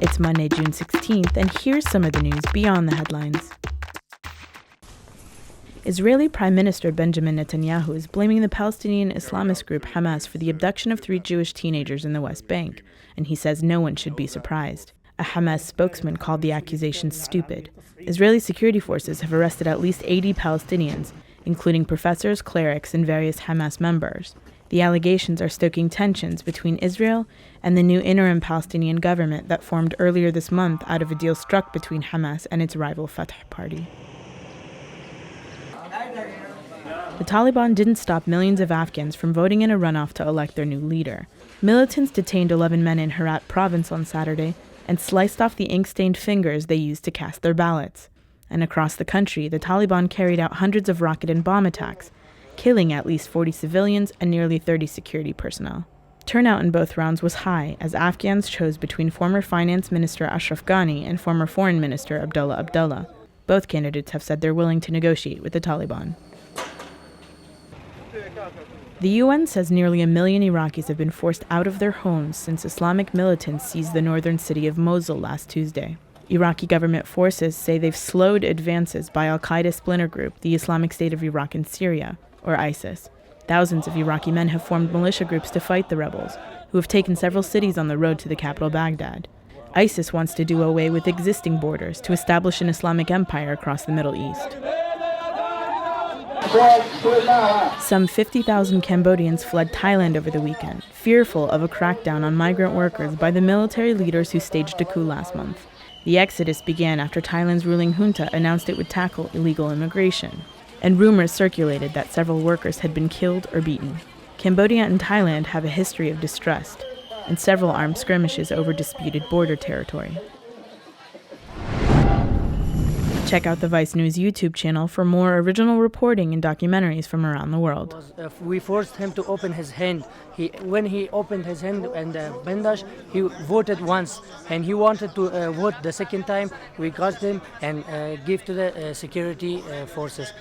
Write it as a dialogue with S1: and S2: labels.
S1: It's Monday, June 16th, and here's some of the news beyond the headlines. Israeli Prime Minister Benjamin Netanyahu is blaming the Palestinian Islamist group Hamas for the abduction of 3 Jewish teenagers in the West Bank, and he says no one should be surprised. A Hamas spokesman called the accusations stupid. Israeli security forces have arrested at least 80 Palestinians, including professors, clerics, and various Hamas members. The allegations are stoking tensions between Israel and the new interim Palestinian government that formed earlier this month out of a deal struck between Hamas and its rival Fatah party. The Taliban didn't stop millions of Afghans from voting in a runoff to elect their new leader. Militants detained 11 men in Herat province on Saturday and sliced off the ink-stained fingers they used to cast their ballots. And across the country, the Taliban carried out hundreds of rocket and bomb attacks, killing at least 40 civilians and nearly 30 security personnel. Turnout in both rounds was high, as Afghans chose between former Finance Minister Ashraf Ghani and former Foreign Minister Abdullah. Both candidates have said they're willing to negotiate with the Taliban. The UN says nearly 1 million Iraqis have been forced out of their homes since Islamic militants seized the northern city of Mosul last Tuesday. Iraqi government forces say they've slowed advances by al-Qaeda splinter group, the Islamic State of Iraq and Syria, or ISIS. Thousands of Iraqi men have formed militia groups to fight the rebels, who have taken several cities on the road to the capital Baghdad. ISIS wants to do away with existing borders to establish an Islamic empire across the Middle East. Some 50,000 Cambodians fled Thailand over the weekend, fearful of a crackdown on migrant workers by the military leaders who staged a coup last month. The exodus began after Thailand's ruling junta announced it would tackle illegal immigration, and rumors circulated that several workers had been killed or beaten. Cambodia and Thailand have a history of distrust, and several armed skirmishes over disputed border territory. Check out the VICE News YouTube channel for more original reporting and documentaries from around the world.
S2: We forced him to open his hand. When he opened his hand and bandage, he voted once, and he wanted to vote the second time. We got him and give to the security forces.